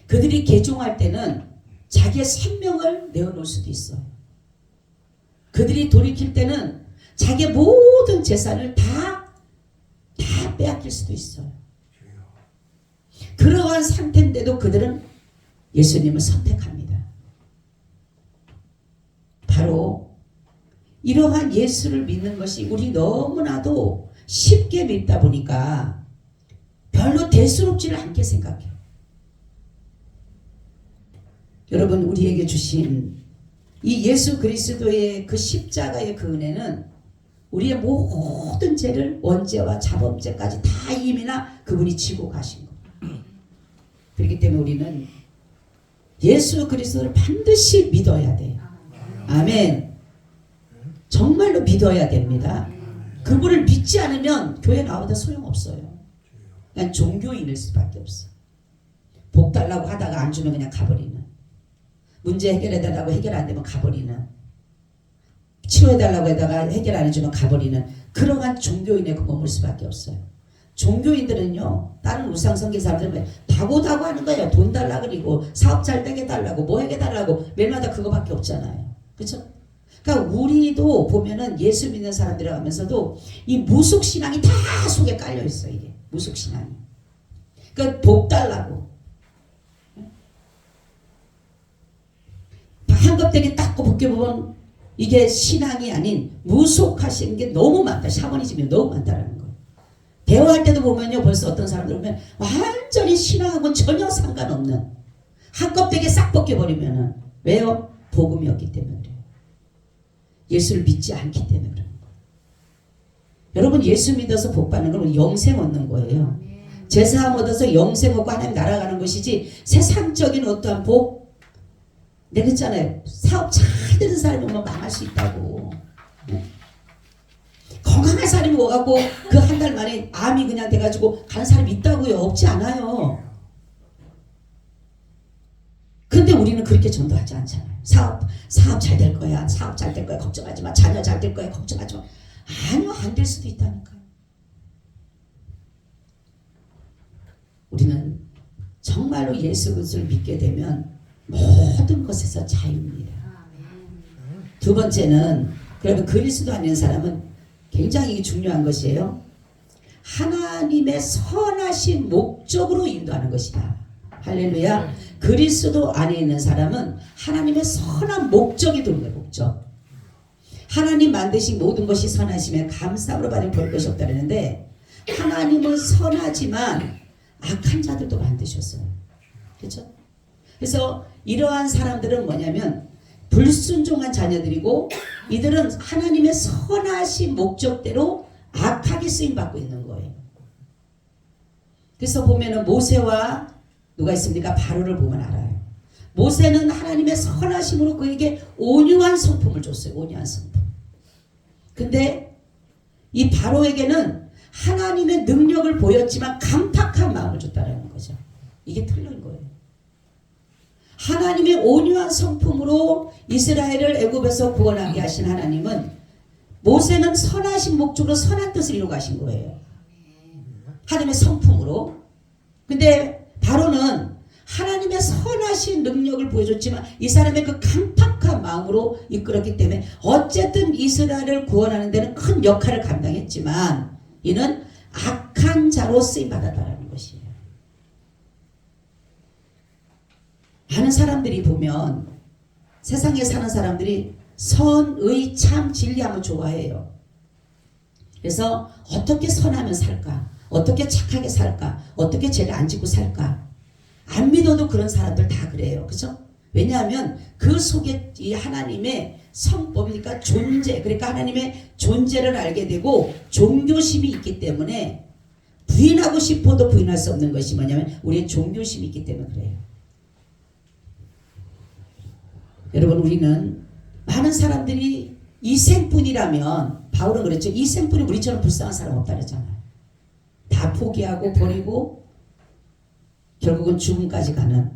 그들이 개종할 때는 자기의 생명을 내어놓을 수도 있어요. 그들이 돌이킬 때는 자기의 모든 재산을 다 빼앗길 수도 있어요. 그러한 상태인데도 그들은 예수님을 선택합니다. 바로 이러한 예수를 믿는 것이 우리 너무나도 쉽게 믿다 보니까 별로 대수롭지를 않게 생각해요. 여러분 우리에게 주신 이 예수 그리스도의 그 십자가의 그 은혜는 우리의 모든 죄를 원죄와 자범죄까지 다 이미나 그분이 지고 가신 겁니다. 그렇기 때문에 우리는 예수 그리스도를 반드시 믿어야 돼요. 아멘. 정말로 믿어야 됩니다. 그분을 믿지 않으면 교회 나오다 소용없어요. 그냥 종교인일 수밖에 없어. 복 달라고 하다가 안 주면 그냥 가버리는. 문제 해결해달라고 해결 안 되면 가버리는, 치료해달라고 해다가 해결 안 해주면 가버리는 그러한 종교인에 머물 수밖에 없어요. 종교인들은요, 다른 우상성기 사람들은 다고다고 하는 거예요. 돈 달라 그리고 사업 잘 되게 달라고 뭐 해게 달라고 매일마다 그거밖에 없잖아요. 그렇죠? 그러니까 우리도 보면은 예수 믿는 사람들이 하면서도 이 무속신앙이 다 속에 깔려 있어요. 이게 무속신앙이. 그러니까 복 달라고 한껍데기 닦고 벗겨보면 이게 신앙이 아닌 무속하시는 게 너무 많다. 샤머니즘이 너무 많다라는 거예요. 대화할 때도 보면요, 벌써 어떤 사람들 보면 완전히 신앙하고는 전혀 상관없는 한껍데기 싹 벗겨버리면은, 왜요? 복음이 없기 때문에 그래요. 예수를 믿지 않기 때문에 그런 거예요. 여러분, 예수 믿어서 복 받는 건 영생 얻는 거예요. 제사함 얻어서 영생 얻고 하나님 날아가는 것이지 세상적인 어떠한 복, 내가 그랬잖아요. 사업 잘 되는 사람이 오면 망할 수 있다고. 건강한 사람이 와갖고 그 한 달 만에 암이 그냥 돼가지고 가는 사람이 있다고요. 없지 않아요. 근데 우리는 그렇게 전도하지 않잖아요. 사업 잘 될 거야. 사업 잘 될 거야. 걱정하지 마. 자녀 잘 될 거야. 걱정하지 마. 아니요, 안 될 수도 있다니까요. 우리는 정말로 예수 그리스도를 믿게 되면 모든 것에서 자유입니다. 두 번째는, 그러면 그리스도 아닌 사람은 굉장히 중요한 것이에요. 하나님의 선하신 목적으로 인도하는 것이다. 할렐루야. 그리스도 안에 있는 사람은 하나님의 선한 목적이 도는 거예요. 목적. 하나님 만드신 모든 것이 선하시면 감사함으로 받은 볼 것이 없다 그러는데, 하나님은 선하지만 악한 자들도 만드셨어요. 그렇죠? 그래서 이러한 사람들은 뭐냐면 불순종한 자녀들이고, 이들은 하나님의 선하신 목적대로 악하게 쓰임받고 있는 거예요. 그래서 보면은 모세와 누가 있습니까? 바로를 보면 알아요. 모세는 하나님의 선하심으로 그에게 온유한 성품을 줬어요. 온유한 성품. 근데 이 바로에게는 하나님의 능력을 보였지만 강팍한 마음을 줬다는 거죠. 이게 틀린 거예요. 하나님의 온유한 성품으로 이스라엘을 애굽에서 구원하게 하신 하나님은, 모세는 선하신 목적으로 선한 뜻을 이루고 하신 거예요. 하나님의 성품으로. 근데 바로는 하나님의 선하신 능력을 보여줬지만 이 사람의 그 강팍한 마음으로 이끌었기 때문에 어쨌든 이스라엘을 구원하는 데는 큰 역할을 감당했지만 이는 악한 자로 쓰임받았다는 것이에요. 많은 사람들이 보면, 세상에 사는 사람들이 선의 참 진리함을 좋아해요. 그래서 어떻게 선하면 살까? 어떻게 착하게 살까? 어떻게 죄를 안 짓고 살까? 안 믿어도 그런 사람들 다 그래요. 그죠? 왜냐하면 그 속에 이 하나님의 성법이니까 존재, 그러니까 하나님의 존재를 알게 되고 종교심이 있기 때문에 부인하고 싶어도 부인할 수 없는 것이 뭐냐면 우리의 종교심이 있기 때문에 그래요. 여러분, 우리는 많은 사람들이 이생뿐이라면, 바울은 그랬죠. 이생뿐이 우리처럼 불쌍한 사람 없다 그랬잖아요. 다 포기하고 버리고 결국은 죽음까지 가는.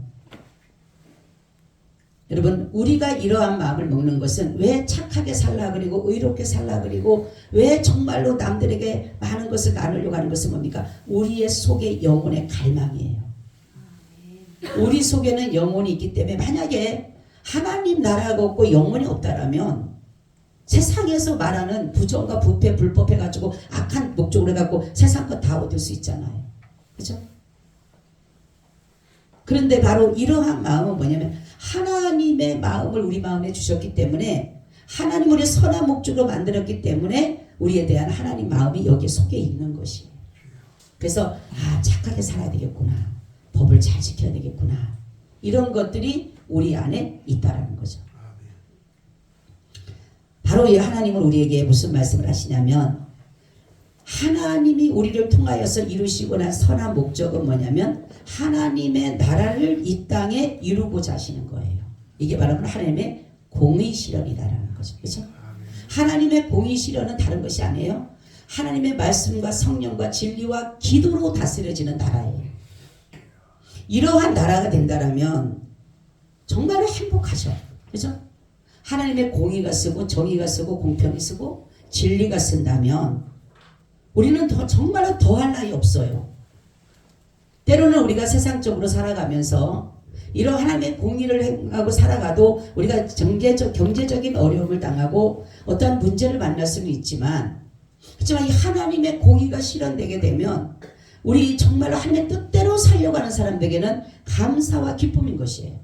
여러분, 우리가 이러한 마음을 먹는 것은 왜 착하게 살라 그리고 의롭게 살라 그리고 왜 정말로 남들에게 많은 것을 나누려고 하는 것은 뭡니까? 우리의 속에 영혼의 갈망이에요. 우리 속에는 영혼이 있기 때문에 만약에 하나님 나라가 없고 영혼이 없다라면 세상에서 말하는 부정과 부패, 불법 해가지고 악한 목적으로 해갖고 세상 것 다 얻을 수 있잖아요. 그죠? 그런데 바로 이러한 마음은 뭐냐면 하나님의 마음을 우리 마음에 주셨기 때문에, 하나님 우리의 선한 목적으로 만들었기 때문에 우리에 대한 하나님 마음이 여기에 속에 있는 것이에요. 그래서 착하게 살아야 되겠구나, 법을 잘 지켜야 되겠구나, 이런 것들이 우리 안에 있다라는 거죠. 바로 이 하나님은 우리에게 무슨 말씀을 하시냐면, 하나님이 우리를 통하여서 이루시고 난 선한 목적은 뭐냐면 하나님의 나라를 이 땅에 이루고자 하시는 거예요. 이게 바로 하나님의 공의 실현이다라는 거죠. 그렇죠? 하나님의 공의 실현은 다른 것이 아니에요. 하나님의 말씀과 성령과 진리와 기도로 다스려지는 나라예요. 이러한 나라가 된다라면 정말로 행복하죠. 그죠? 하나님의 공의가 쓰고 정의가 쓰고 공평이 쓰고 진리가 쓴다면 우리는 정말로 더할 나위 없어요. 때로는 우리가 세상적으로 살아가면서 이런 하나님의 공의를 행하고 살아가도 우리가 경제적인 어려움을 당하고 어떠한 문제를 만날 수는 있지만, 그렇지만 이 하나님의 공의가 실현되게 되면 우리 정말로 하나님의 뜻대로 살려고 하는 사람들에게는 감사와 기쁨인 것이에요.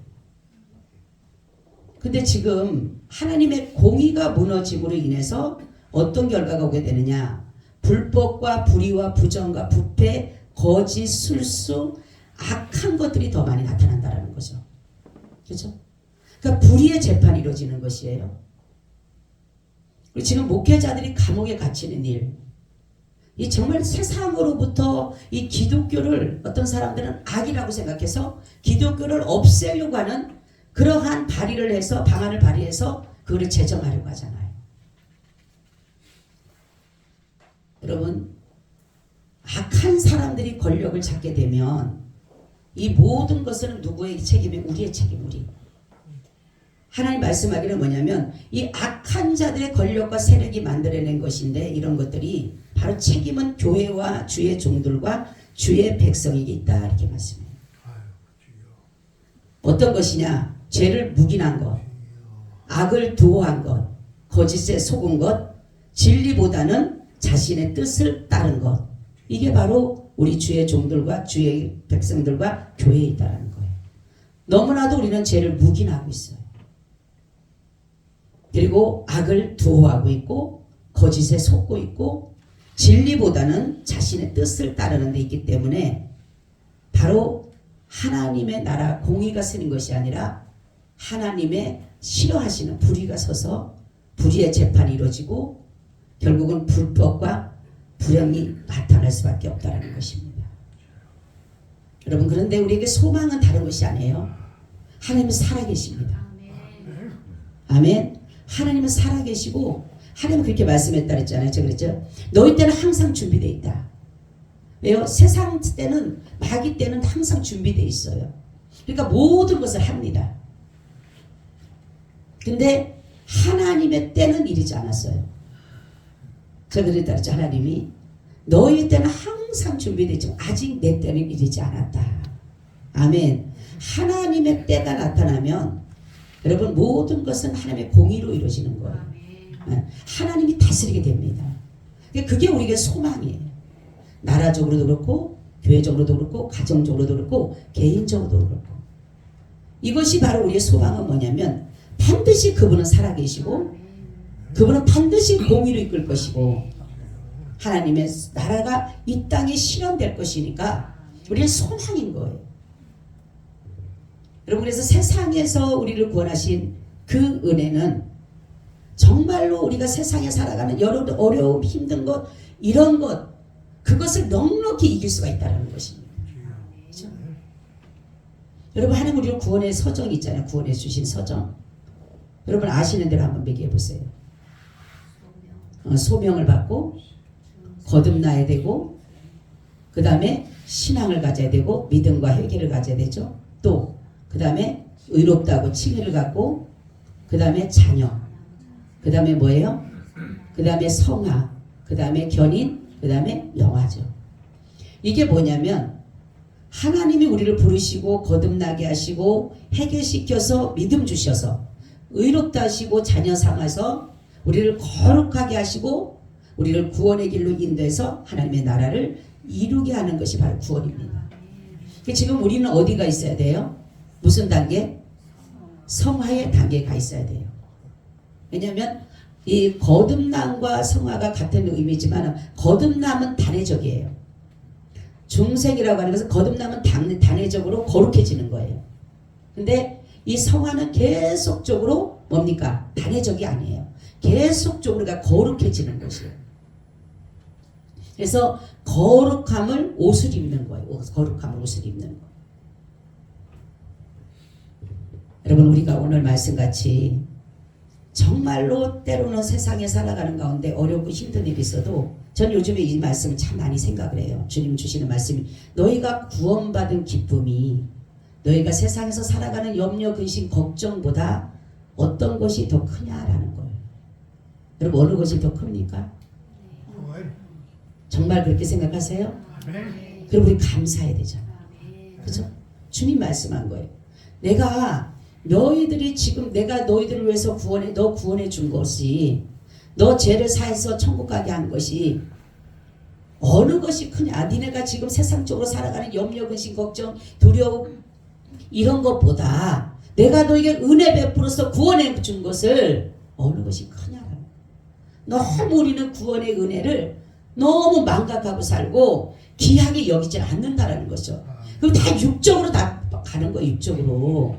근데 지금 하나님의 공의가 무너짐으로 인해서 어떤 결과가 오게 되느냐? 불법과 불의와 부정과 부패, 거짓, 술수, 악한 것들이 더 많이 나타난다는 거죠. 그렇죠? 그러니까 불의의 재판이 이루어지는 것이에요. 그리고 지금 목회자들이 감옥에 갇히는 일, 이 정말 세상으로부터 이 기독교를 어떤 사람들은 악이라고 생각해서 기독교를 없애려고 하는 그러한 발의를 해서 방안을 발의해서 그거를 제정하려고 하잖아요. 여러분, 악한 사람들이 권력을 잡게 되면 이 모든 것은 누구의 책임이? 우리의 책임, 우리. 하나님 말씀하기는 뭐냐면 이 악한 자들의 권력과 세력이 만들어낸 것인데, 이런 것들이 바로 책임은 교회와 주의 종들과 주의 백성에게 있다, 이렇게 말씀해요. 어떤 것이냐? 죄를 묵인한 것, 악을 두어한 것, 거짓에 속은 것, 진리보다는 자신의 뜻을 따른 것, 이게 바로 우리 주의 종들과 주의 백성들과 교회에 있다는 거예요. 너무나도 우리는 죄를 묵인하고 있어요. 그리고 악을 두어하고 있고 거짓에 속고 있고 진리보다는 자신의 뜻을 따르는 데 있기 때문에 바로 하나님의 나라 공의가 서는 것이 아니라 하나님의 싫어하시는 불의가 서서 불의의 재판이 이루어지고 결국은 불법과 불행이 나타날 수밖에 없다는 것입니다. 여러분, 그런데 우리에게 소망은 다른 것이 아니에요. 하나님은 살아계십니다. 아멘. 하나님은 살아계시고 하나님은 그렇게 말씀했다 그랬잖아요. 제가 그랬죠. 너희 때는 항상 준비되어 있다. 왜요? 세상 때는, 마귀 때는 항상 준비되어 있어요. 그러니까 모든 것을 합니다. 근데 하나님의 때는 이르지 않았어요. 제가 그랬다 그랬죠. 하나님이 너희 때는 항상 준비되어 있지만 아직 내 때는 이르지 않았다. 아멘. 하나님의 때가 나타나면 여러분, 모든 것은 하나님의 공의로 이루어지는 거예요. 하나님이 다스리게 됩니다. 그게 우리에게 소망이에요. 나라적으로도 그렇고 교회적으로도 그렇고 가정적으로도 그렇고 개인적으로도 그렇고. 이것이 바로 우리의 소망은 뭐냐면 반드시 그분은 살아계시고 그분은 반드시 공의로 이끌 것이고 하나님의 나라가 이 땅에 실현될 것이니까 우리는 소망인 거예요. 여러분, 그래서 세상에서 우리를 구원하신 그 은혜는 정말로 우리가 세상에 살아가는 여러 어려움, 힘든 것, 이런 것, 그것을 넉넉히 이길 수가 있다는 것입니다. 그렇죠? 여러분, 하나님 우리를 구원의 서정이 있잖아요. 구원해 주신 서정. 여러분 아시는 대로 한번 얘기해 보세요. 소명을 받고 거듭나야 되고 그 다음에 신앙을 가져야 되고 믿음과 회개를 가져야 되죠. 또 그 다음에 의롭다고 칭의를 갖고 그 다음에 자녀, 그 다음에 뭐예요? 그 다음에 성화, 그 다음에 견인, 그 다음에 영화죠. 이게 뭐냐면 하나님이 우리를 부르시고 거듭나게 하시고 회개시켜서 믿음 주셔서 의롭다 하시고 자녀 삼아서 우리를 거룩하게 하시고 우리를 구원의 길로 인도해서 하나님의 나라를 이루게 하는 것이 바로 구원입니다. 지금 우리는 어디가 있어야 돼요? 무슨 단계? 성화의 단계에 가 있어야 돼요. 왜냐하면 이 거듭남과 성화가 같은 의미지만 거듭남은 단회적이에요. 중생이라고 하는 것은 거듭남은 단회적으로 거룩해지는 거예요. 근데 이 성화는 계속적으로 뭡니까? 단회적이 아니에요. 계속적으로 거룩해지는 것이에요. 그래서 거룩함을 옷을 입는 거예요. 거룩함을 옷을 입는 거예요. 여러분, 우리가 오늘 말씀같이 정말로 때로는 세상에 살아가는 가운데 어렵고 힘든 일이 있어도 전 요즘에 이 말씀을 참 많이 생각을 해요. 주님 주시는 말씀이 너희가 구원받은 기쁨이 너희가 세상에서 살아가는 염려, 근심, 걱정보다 어떤 것이 더 크냐라는 거예요. 여러분 어느 것이 더 큽니까? 정말 그렇게 생각하세요? 그럼 우리 감사해야 되잖아. 그죠? 주님 말씀한 거예요. 내가 너희들이 지금 내가 너희들을 위해서 너 구원해 준 것이 너 죄를 사해서 천국 가게 한 것이 어느 것이 크냐? 니네가 지금 세상적으로 살아가는 염려, 근심, 걱정, 두려움 이런 것보다 내가 너에게 은혜 베풀어서 구원해 준 것을 어느 것이 크냐? 너무 우리는 구원의 은혜를 너무 망각하고 살고 귀하게 여기지 않는다라는 거죠. 그럼 다 육적으로 다 가는 거예요. 육적으로.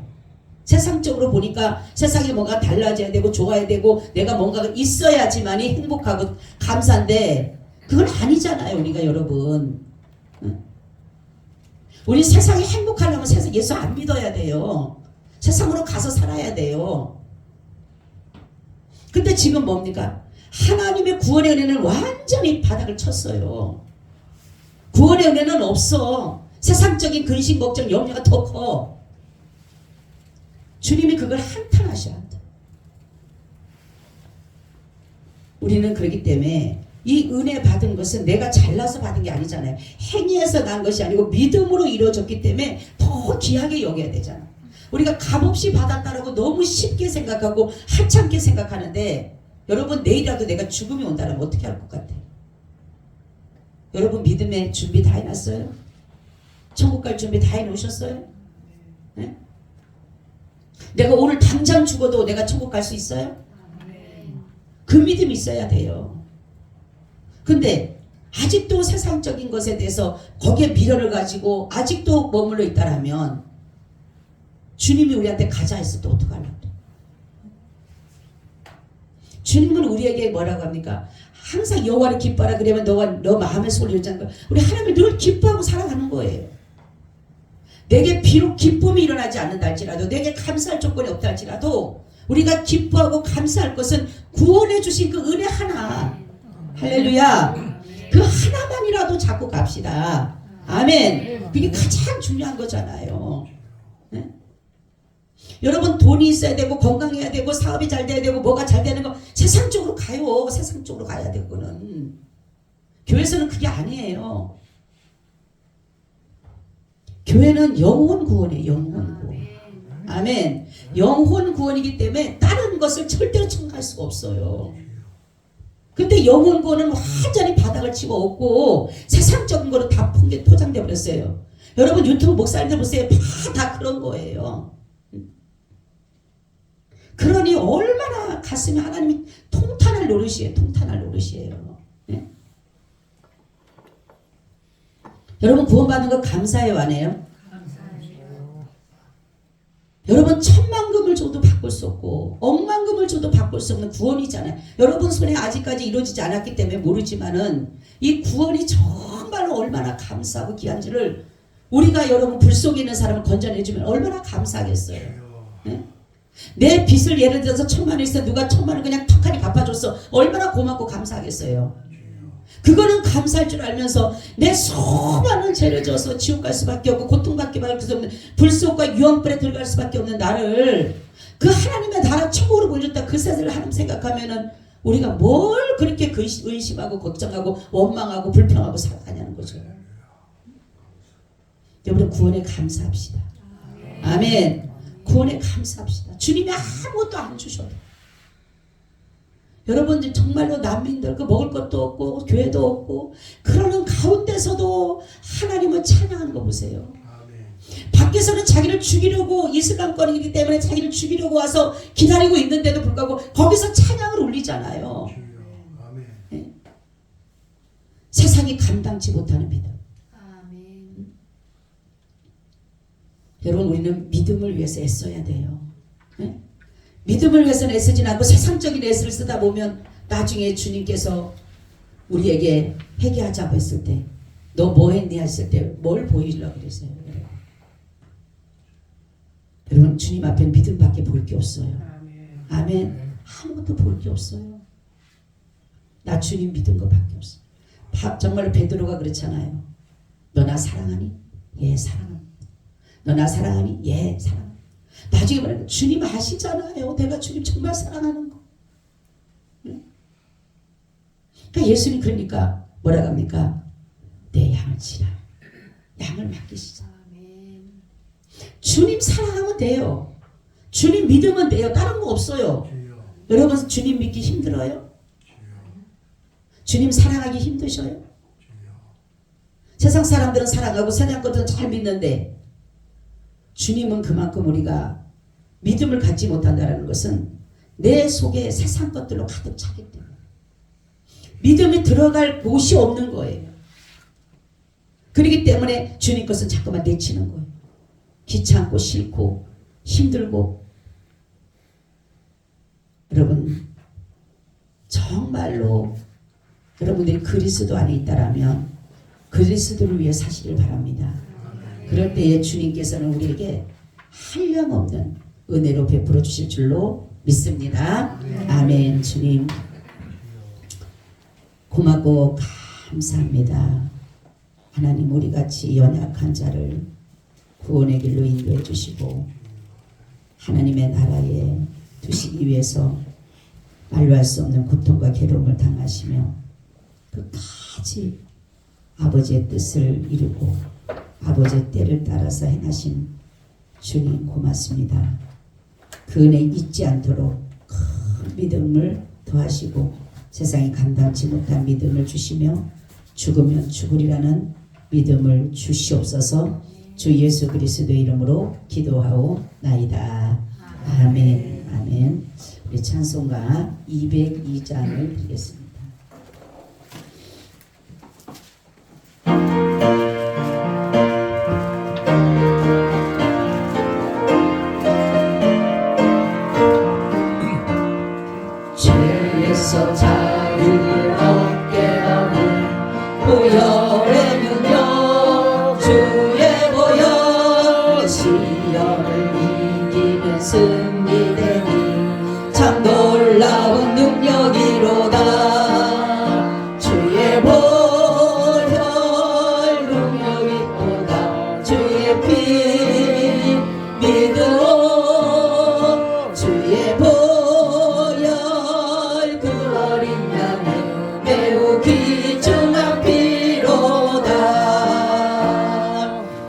세상적으로 보니까 세상에 뭔가 달라져야 되고 좋아야 되고 내가 뭔가가 있어야지만이 행복하고 감사한데 그건 아니잖아요. 우리가 여러분. 우리 세상이 행복하려면 세상 예수 안 믿어야 돼요. 세상으로 가서 살아야 돼요. 근데 지금 뭡니까? 하나님의 구원의 은혜는 완전히 바닥을 쳤어요. 구원의 은혜는 없어. 세상적인 근심, 걱정, 염려가 더 커. 주님이 그걸 한탄하셔야 한다. 우리는 그렇기 때문에 이 은혜 받은 것은 내가 잘나서 받은 게 아니잖아요. 행위에서 난 것이 아니고 믿음으로 이루어졌기 때문에 더 귀하게 여겨야 되잖아. 우리가 값없이 받았다라고 너무 쉽게 생각하고 하찮게 생각하는데 여러분 내일이라도 내가 죽음이 온다면 어떻게 할 것 같아요? 여러분 믿음의 준비 다 해놨어요? 천국 갈 준비 다 해놓으셨어요? 네? 내가 오늘 당장 죽어도 내가 천국 갈 수 있어요? 그 믿음이 있어야 돼요. 근데 아직도 세상적인 것에 대해서 거기에 미련을 가지고 아직도 머물러 있다라면 주님이 우리한테 가자 했을 때 어떡하려고 그래? 주님은 우리에게 뭐라고 합니까? 항상 여호와를 기뻐하라 그러면 너 마음의 소리를 듣는 거예요. 우리 하나님을 늘 기뻐하고 살아가는 거예요. 내게 비록 기쁨이 일어나지 않는다 할지라도 내게 감사할 조건이 없다 할지라도 우리가 기뻐하고 감사할 것은 구원해 주신 그 은혜 하나. 할렐루야. 그 하나만이라도 잡고 갑시다. 아멘. 그게 가장 중요한 거잖아요. 네? 여러분 돈이 있어야 되고 건강해야 되고 사업이 잘 돼야 되고 뭐가 잘 되는 거 세상 쪽으로 가요. 세상 쪽으로 가야 되고는 교회에서는 그게 아니에요. 교회는 영혼 구원이에요. 영혼 구원. 아멘. 영혼 구원이기 때문에 다른 것을 절대로 첨가할 수가 없어요. 근데 영혼 구원은 완전히 바닥을 치고 없고 세상적인 거로 다 포장돼 버렸어요. 여러분 유튜브 목사님들 보세요. 다 그런 거예요. 그러니 얼마나 가슴이 하나님이 통탄할 노릇이에요. 통탄할 노릇이에요. 네? 여러분 구원받는 거 감사해요 안 해요? 감사해요. 여러분 10,000,000금을 줘도 바꿀 수 없고 억만금을 줘도 바꿀 수 없는 구원이잖아요. 여러분 손에 아직까지 이루어지지 않았기 때문에 모르지만은 이 구원이 정말로 얼마나 감사하고 귀한지를 우리가 여러분 불 속에 있는 사람을 건져내주면 얼마나 감사하겠어요. 네? 내 빚을 예를 들어서 1,000,000원 있어 누가 1,000,000원 그냥 턱하니 갚아줬어. 얼마나 고맙고 감사하겠어요. 그거는 감사할 줄 알면서 내 수많은 죄를 져서 지옥 갈 수밖에 없고 고통받게 할 수 없는 불속과 유황불에 들어갈 수밖에 없는 나를 그 하나님의 나라 천국으로 보여줬다 그 세상을 하나님 생각하면은 우리가 뭘 그렇게 의심하고 걱정하고 원망하고 불평하고 살아가냐는 거죠. 여러분 구원에 감사합시다. 아멘. 구원에 감사합시다. 주님이 아무것도 안 주셔도 여러분들 정말로 난민들 그 먹을 것도 없고 교회도 없고 그러는 가운데서도 하나님을 찬양하는 거 보세요. 밖에서는 자기를 죽이려고 이슬람권이기 때문에 자기를 죽이려고 와서 기다리고 있는데도 불구하고 거기서 찬양을 올리잖아요. 네? 세상이 감당치 못하는 믿음. 여러분 우리는 믿음을 위해서 애써야 돼요. 네? 믿음을 위해서는 애쓰지 않고 세상적인 애를 쓰다 보면 나중에 주님께서 우리에게 회개하자고 했을 때 너 뭐 했니 했을 때 뭘 보이려고 그랬어요. 여러분 주님 앞에 믿음밖에 볼 게 없어요. 아멘. 아무것도 볼 게 없어요. 나 주님 믿은 것밖에 없어. 정말 베드로가 그렇잖아요. 너 나 사랑하니? 예 사랑합니다. 너 나 사랑하니? 예, 사랑합니다. 나중에 말하는 주님 아시잖아요. 내가 주님 정말 사랑하는 거. 그러니까 예수님 그러니까 뭐라고 합니까? 내 양을 치라. 양을 맡기시자. 주님 사랑하면 돼요. 주님 믿으면 돼요. 다른 거 없어요. 여러분 주님 믿기 힘들어요? 주님 사랑하기 힘드셔요? 세상 사람들은 사랑하고 세상 것들은 잘 믿는데 주님은 그만큼 우리가 믿음을 갖지 못한다는 것은 내 속에 세상 것들로 가득 차기 때문에 믿음이 들어갈 곳이 없는 거예요. 그렇기 때문에 주님 것은 자꾸만 내치는 거예요. 귀찮고 싫고 힘들고. 여러분 정말로 여러분들이 그리스도 안에 있다라면 그리스도를 위해 사시길 바랍니다. 그럴 때에 주님께서는 우리에게 한량없는 은혜로 베풀어 주실 줄로 믿습니다. 아멘. 주님 고맙고 감사합니다. 하나님 우리같이 연약한 자를 구원의 길로 인도해 주시고 하나님의 나라에 두시기 위해서 말로 할 수 없는 고통과 괴로움을 당하시며 끝까지 아버지의 뜻을 이루고 아버지의 때를 따라서 행하신 주님 고맙습니다. 그 은혜 잊지 않도록 큰 믿음을 더하시고 세상이 감당치 못한 믿음을 주시며 죽으면 죽으리라는 믿음을 주시옵소서. 주 예수 그리스도의 이름으로 기도하오나이다. 아멘. 아멘. 우리 찬송가 202장을 드리겠습니다. 죄에서 자유를 얻게 하는 보혈의 능력 주의 보혈 시험을 이기는 승리되니 참 놀라운